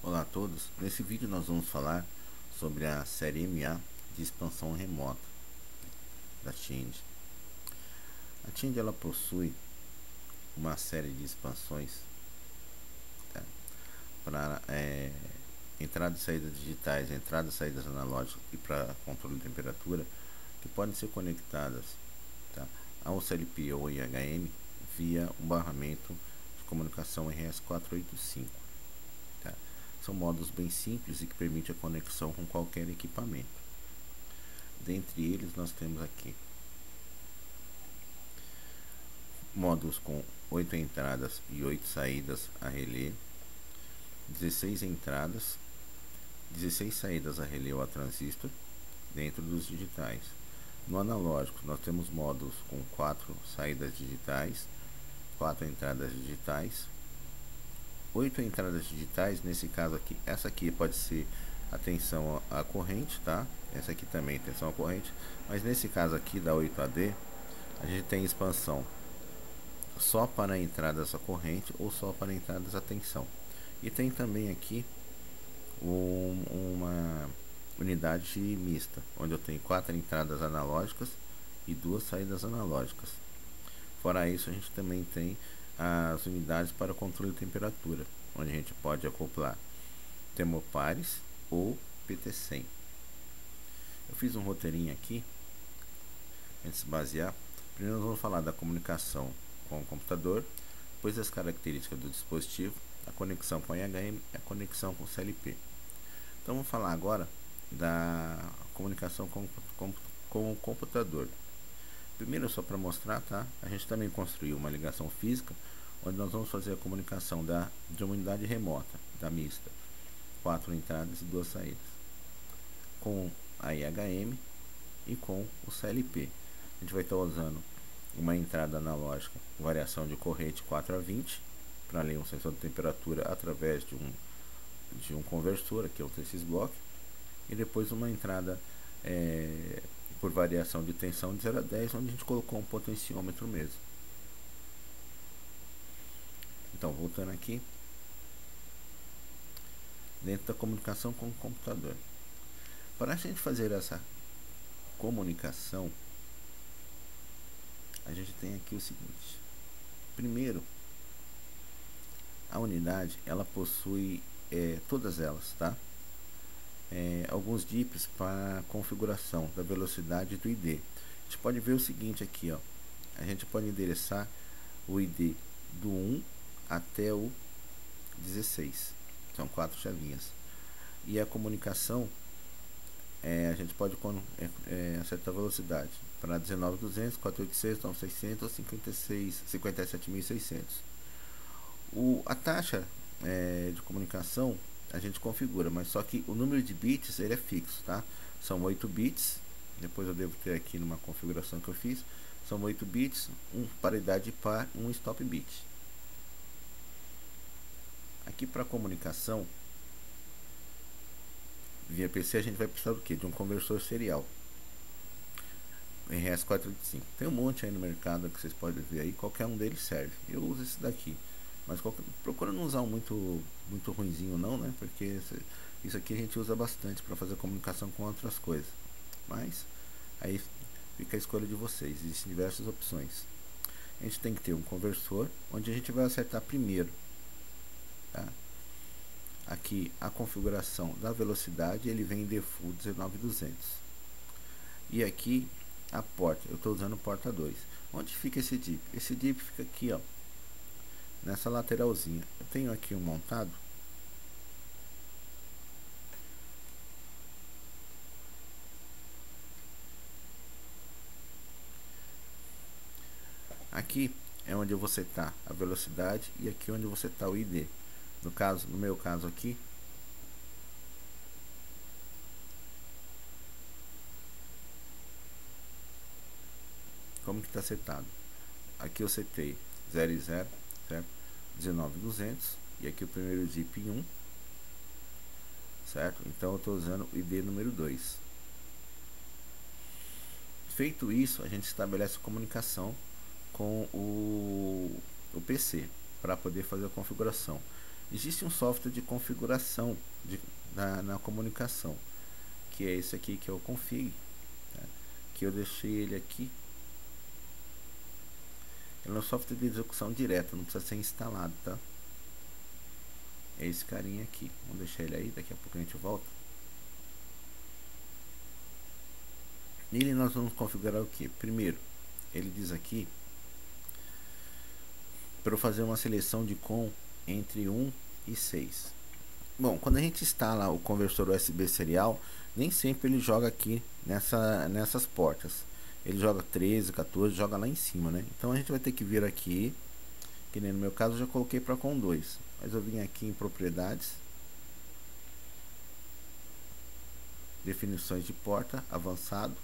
Olá a todos, nesse vídeo nós vamos falar sobre a série MA de expansão remota da Change. A Change ela possui uma série de expansões, tá? Para entradas e saídas digitais, entradas e saídas analógicas e para controle de temperatura, que podem ser conectadas, tá, ao CLP ou IHM via um barramento de comunicação RS485. São módulos bem simples e que permitem a conexão com qualquer equipamento. Dentre eles nós temos aqui módulos com 8 entradas e 8 saídas a relé, 16 entradas, 16 saídas a relé ou a transistor dentro dos digitais. No analógico nós temos módulos com 4 saídas digitais, 4 entradas digitais, 8 entradas digitais. Nesse caso aqui, essa aqui pode ser a tensão à corrente, tá? Essa aqui também tensão à corrente, mas nesse caso aqui da 8AD, a gente tem expansão só para entradas à corrente ou só para entradas à tensão. E tem também aqui uma unidade mista, onde eu tenho 4 entradas analógicas e 2 saídas analógicas. Fora isso, a gente também tem as unidades para controle de temperatura, onde a gente pode acoplar termopares ou PT100. Eu fiz um roteirinho aqui, antes de se basear. Primeiro nós vamos falar da comunicação com o computador, depois das características do dispositivo, a conexão com IHM e a conexão com CLP. Então vamos falar agora da comunicação com o computador. Primeiro, só para mostrar, tá? A gente também construiu uma ligação física, onde nós vamos fazer a comunicação de uma unidade remota, da mista, 4 entradas e 2 saídas, com a IHM e com o CLP. A gente vai estar usando uma entrada analógica, variação de corrente 4 a 20, para ler um sensor de temperatura através de um conversor, aqui é o TX Block, e depois uma entrada por variação de tensão de 0 a 10, onde a gente colocou um potenciômetro mesmo. Então, voltando aqui, dentro da comunicação com o computador. Para a gente fazer essa comunicação, a gente tem aqui o seguinte. Primeiro, a unidade ela possui todas elas, tá? Alguns dips para configuração da velocidade do ID. A gente pode ver o seguinte aqui, ó. A gente pode endereçar o ID do 1 até o 16. São 4 chavinhas. E a comunicação, a gente pode acertar a velocidade para 19.200, 486, 9.600, 56, 57.600. A taxa de comunicação a gente configura, mas só que o número de bits ele é fixo, tá? São 8 bits. Depois eu devo ter aqui numa configuração que eu fiz. São 8 bits, paridade par, um stop bit. Aqui para comunicação via PC a gente vai precisar do que? De um conversor serial RS485. Tem um monte aí no mercado que vocês podem ver aí, qualquer um deles serve. Eu uso esse daqui, mas procura não usar um muito ruinzinho não, né? Porque isso aqui a gente usa bastante para fazer comunicação com outras coisas. Mas aí fica a escolha de vocês, existem diversas opções. A gente tem que ter um conversor onde a gente vai acertar primeiro, tá? Aqui a configuração da velocidade, ele vem em default 19.200. E aqui a porta, eu estou usando porta 2. Onde fica esse dip? Esse dip fica aqui, ó, nessa lateralzinha. Eu tenho aqui um montado. Aqui é onde eu vou setar a velocidade e aqui onde você está o ID. No meu caso aqui, como que está setado? Aqui eu setei 0 e 0, certo? 19.200 e aqui o primeiro zip em 1, certo? Então eu estou usando o ID número 2. Feito isso, a gente estabelece a comunicação com o PC para poder fazer a configuração. Existe um software de configuração na comunicação, que é esse aqui, que é o config, tá? Que eu deixei ele aqui. Ele é um software de execução direta, não precisa ser instalado, tá? É esse carinha aqui. Vamos deixar ele aí, daqui a pouco a gente volta. Nele nós vamos configurar o que? Primeiro, ele diz aqui para eu fazer uma seleção de COM entre 1 e 6. Bom, quando a gente instala o conversor USB serial, nem sempre ele joga aqui nessas portas. Ele joga 13, 14, joga lá em cima, né? Então a gente vai ter que vir aqui, que nem no meu caso eu já coloquei para COM 2. Mas eu vim aqui em propriedades, definições de porta, avançado.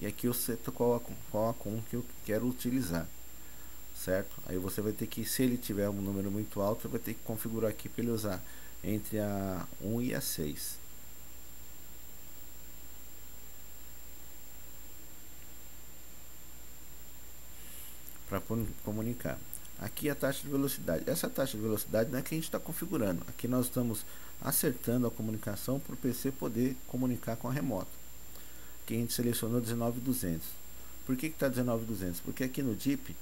E aqui eu seto qual a COM que eu quero utilizar, certo? Aí você vai ter que, se ele tiver um número muito alto, você vai ter que configurar aqui para ele usar entre a 1 e a 6. Para comunicar. Aqui a taxa de velocidade. Essa taxa de velocidade não é que a gente está configurando. Aqui nós estamos acertando a comunicação para o PC poder comunicar com a remota. Aqui a gente selecionou 19.200. Por que está 19.200? Porque aqui no DIP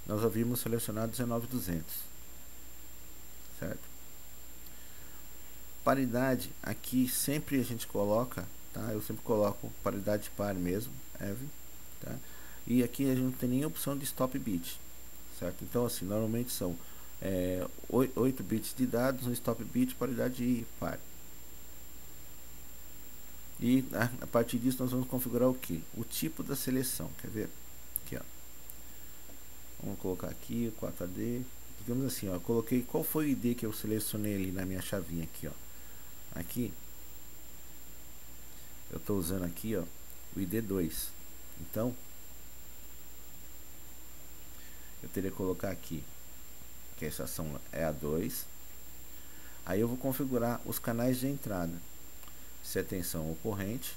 nós havíamos selecionado 19.200, certo? Paridade, aqui sempre a gente coloca, tá? Eu sempre coloco paridade par mesmo, EV, tá? E aqui a gente não tem nem opção de stop bit, certo? Então assim, normalmente são 8 bits de dados, um stop bit, paridade par. E a partir disso nós vamos configurar o que? O tipo da seleção, quer ver? Aqui, ó. Vamos colocar aqui o 4AD. Digamos assim, ó, coloquei qual foi o ID que eu selecionei ali na minha chavinha aqui, ó. Aqui eu estou usando aqui, ó, o ID 2. Então eu teria que colocar aqui que a estação é a 2. Aí eu vou configurar os canais de entrada, se é tensão ou corrente,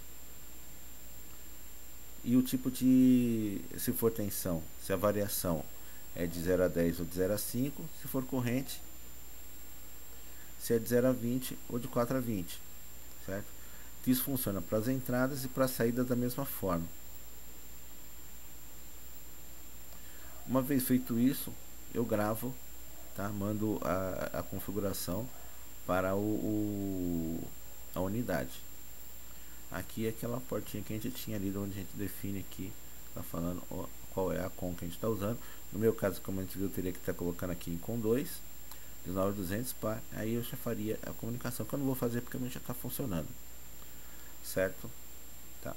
e o tipo de, se for tensão, se a variação é de 0 a 10 ou de 0 a 5, se for corrente, se é de 0 a 20 ou de 4 a 20, certo? Isso funciona para as entradas e para as saídas da mesma forma. Uma vez feito isso, eu gravo, tá? Mando a configuração para a unidade. Aqui é aquela portinha que a gente tinha ali, onde a gente define aqui, tá falando qual é a COM que a gente está usando. No meu caso, como a gente viu, eu teria que estar colocando aqui em COM 2, 19.200 par. Aí eu já faria a comunicação, que eu não vou fazer porque a minha já está funcionando, certo? Tá.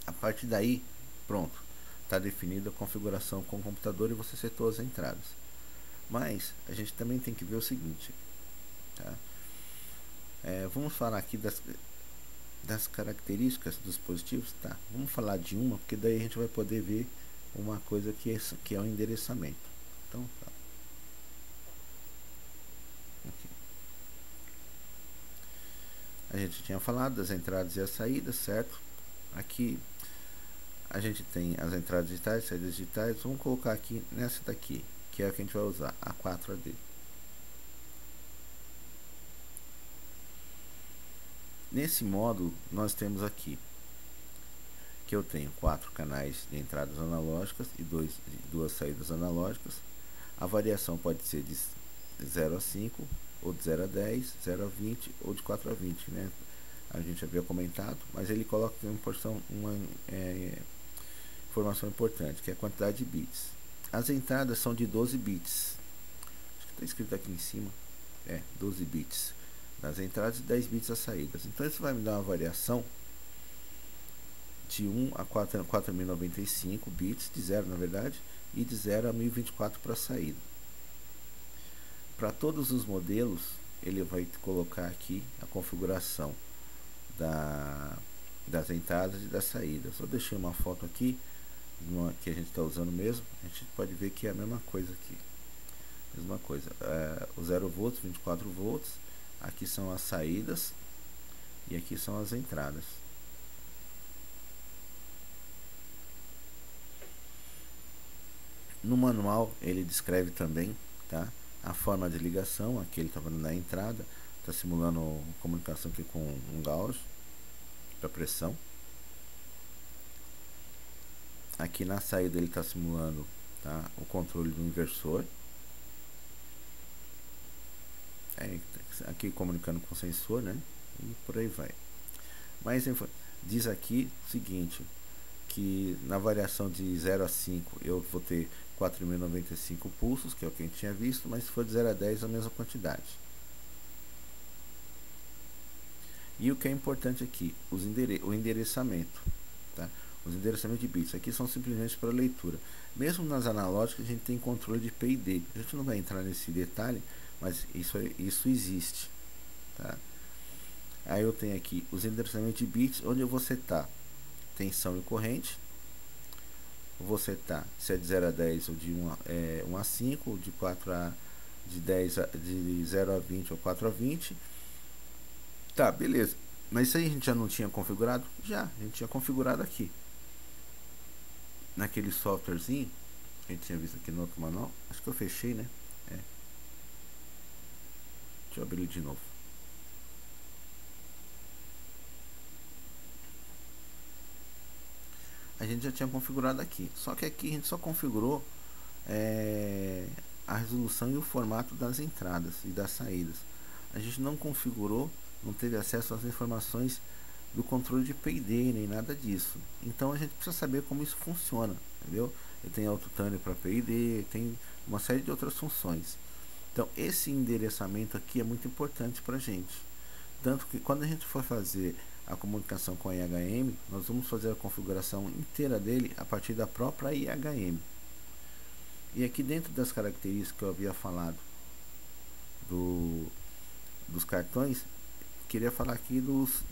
A partir daí, pronto, está definida a configuração com o computador e você setou as entradas. Mas a gente também tem que ver o seguinte, tá? Vamos falar aqui das características dos dispositivos, tá? Vamos falar de uma, porque daí a gente vai poder ver uma coisa que é o endereçamento. Então, tá. Aqui. A gente tinha falado das entradas e as saídas, certo? Aqui a gente tem as entradas digitais, saídas digitais. Vamos colocar aqui nessa daqui, que é a que a gente vai usar, a 4AD. Nesse módulo nós temos aqui que eu tenho 4 canais de entradas analógicas e 2 saídas analógicas. A variação pode ser de 0 a 5, ou de 0 a 10, 0 a 20 ou de 4 a 20, né? A gente havia comentado, mas ele coloca uma informação importante, que é a quantidade de bits. As entradas são de 12 bits. Acho que está escrito aqui em cima. 12 bits das entradas e 10 bits das saídas. Então isso vai me dar uma variação de 1 a 4095 bits, de 0 na verdade, e de 0 a 1024 para a saída. Para todos os modelos, ele vai colocar aqui a configuração das entradas e das saídas. Só deixei uma foto aqui, que a gente está usando mesmo. A gente pode ver que é a mesma coisa aqui. Mesma coisa. O 0 volts, 24 volts. Aqui são as saídas e aqui são as entradas. No manual ele descreve também, tá, a forma de ligação. Aqui ele está falando na entrada, está simulando comunicação aqui com um Gauss para pressão. Aqui na saída ele está simulando, tá, o controle do inversor. Aqui comunicando com o sensor, né? E por aí vai. Mas diz aqui o seguinte, que na variação de 0 a 5 eu vou ter 4.095 pulsos, que é o que a gente tinha visto, mas se for de 0 a 10 a mesma quantidade. E o que é importante aqui, o endereçamento, tá? Os endereçamentos de bits aqui são simplesmente para leitura. Mesmo nas analógicas a gente tem controle de P e D. A gente não vai entrar nesse detalhe, mas isso existe, tá? Aí eu tenho aqui os endereçamentos de bits, onde eu vou setar tensão e corrente. Eu vou setar se é de 0 a 10 ou de 1 a 5, ou de 4 a de 0 a 20 ou 4 a 20. Tá, beleza. Mas isso aí a gente já não tinha configurado? Já, a gente tinha configurado aqui. Naquele softwarezinho que a gente tinha visto aqui no outro manual. Acho que eu fechei, né? Deixa eu abrir de novo. A gente já tinha configurado aqui. Só que aqui a gente só configurou a resolução e o formato das entradas e das saídas. A gente não configurou, não teve acesso às informações do controle de P&D nem nada disso. Então a gente precisa saber como isso funciona, entendeu? Eu tenho autotune para P&D, tem uma série de outras funções. Então esse endereçamento aqui é muito importante para a gente. Tanto que quando a gente for fazer a comunicação com a IHM, nós vamos fazer a configuração inteira dele a partir da própria IHM. E aqui dentro das características que eu havia falado dos cartões, queria falar aqui dos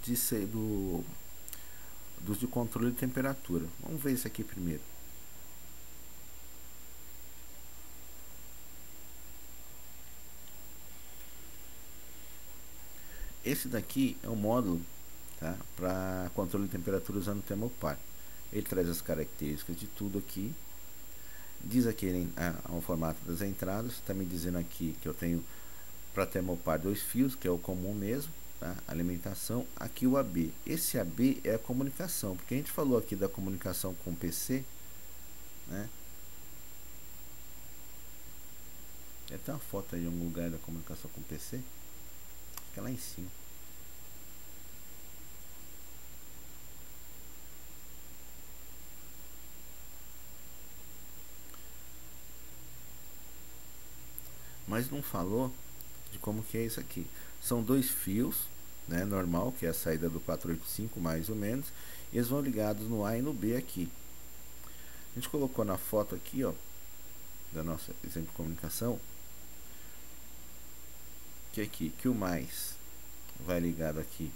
de controle de temperatura. Vamos ver esse aqui primeiro. Esse daqui é o módulo, tá, para controle de temperatura usando o Thermopar. Ele traz as características de tudo aqui. Diz aqui o formato das entradas. Está me dizendo aqui que eu tenho para Thermopar 2 fios, que é o comum mesmo, tá? Alimentação. Aqui o AB. Esse AB é a comunicação, porque a gente falou aqui da comunicação com o PC, né? Tem uma foto aí em algum lugar da comunicação com o PC. Fica lá em cima. Mas não falou de como que é isso aqui. São 2 fios, né, normal, que é a saída do 485 mais ou menos, e eles vão ligados no A e no B aqui. A gente colocou na foto aqui, ó, da nossa exemplo de comunicação, que o mais vai ligado aqui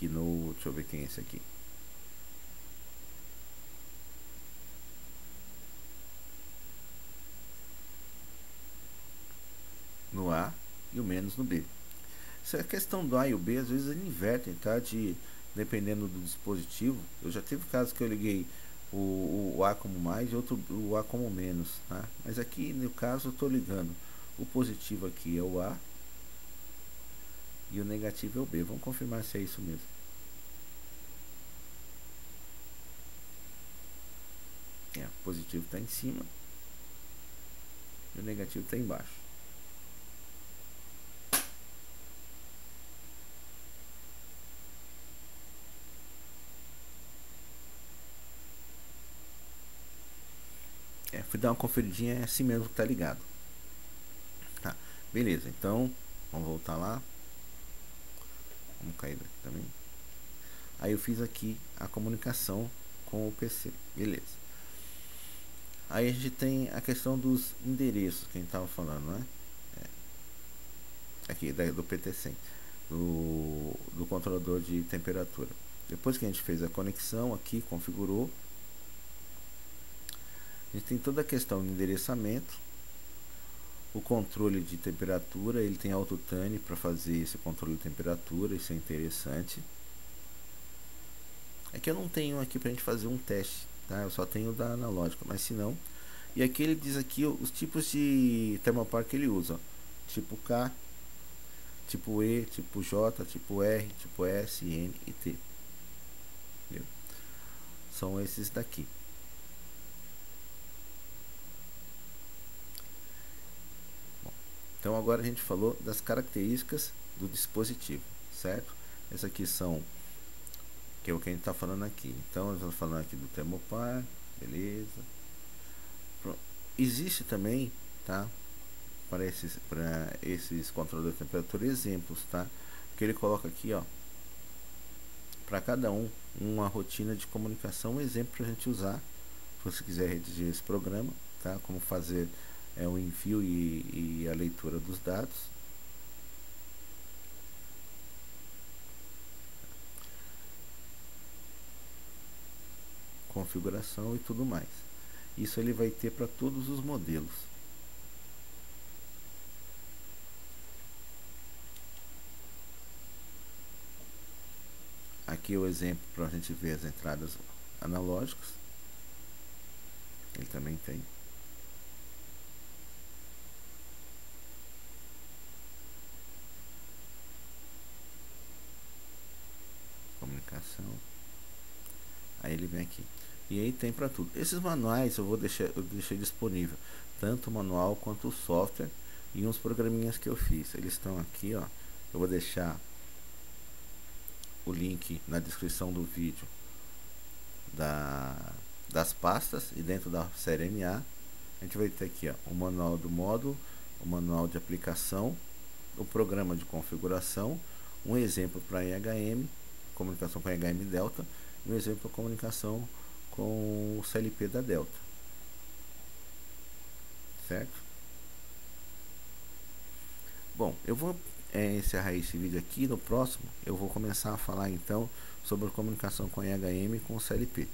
no, deixa eu ver quem é esse aqui, no A, e o menos no B. Essa questão do A e o B às vezes eles invertem, tá? Dependendo do dispositivo. Eu já tive casos que eu liguei o A como mais e outro o A como menos, tá? Mas aqui no caso eu estou ligando o positivo aqui é o A e o negativo é o B. Vamos confirmar se é isso mesmo. O positivo está em cima e o negativo está embaixo. Fui dar uma conferidinha, é assim mesmo que tá ligado. Tá, beleza, então vamos voltar lá. Vamos cair daqui também. Aí eu fiz aqui a comunicação com o PC, beleza. Aí a gente tem a questão dos endereços que a gente estava falando, né? Aqui do PT100, do controlador de temperatura. Depois que a gente fez a conexão aqui, configurou, a gente tem toda a questão de endereçamento, O controle de temperatura, ele tem autotune para fazer esse controle de temperatura, isso é interessante. É que eu não tenho aqui para a gente fazer um teste, tá? Eu só tenho da analógica, mas se não. E aqui ele diz aqui os tipos de termopar que ele usa: tipo K, tipo E, tipo J, tipo R, tipo S, N e T. Entendeu? São esses daqui. Bom, então agora a gente falou das características do dispositivo, certo? Essas aqui são, que é o que a gente está falando aqui. Então nós estamos falando aqui do termopar, beleza. Pronto. Existe também, tá? Para esses controles de temperatura, exemplos, tá? Que ele coloca aqui, ó, para cada uma rotina de comunicação, um exemplo para a gente usar, se você quiser redigir esse programa, tá? Como fazer o envio e a leitura dos dados. Configuração e tudo mais. Isso ele vai ter para todos os modelos. Aqui é o exemplo para a gente ver as entradas analógicas. Ele também tem. Comunicação. Aí ele vem aqui. E aí tem para tudo. Esses manuais eu deixei disponível, tanto o manual quanto o software e uns programinhas que eu fiz. Eles estão aqui, ó. Eu vou deixar o link na descrição do vídeo das pastas, e dentro da série MA a gente vai ter aqui, ó, o manual do módulo, o manual de aplicação, o programa de configuração, um exemplo para EHM, comunicação com EHM Delta, e um exemplo para comunicação com o CLP da Delta, certo? Bom, eu vou encerrar esse vídeo aqui. No próximo eu vou começar a falar então sobre a comunicação com EHM e com o CLP.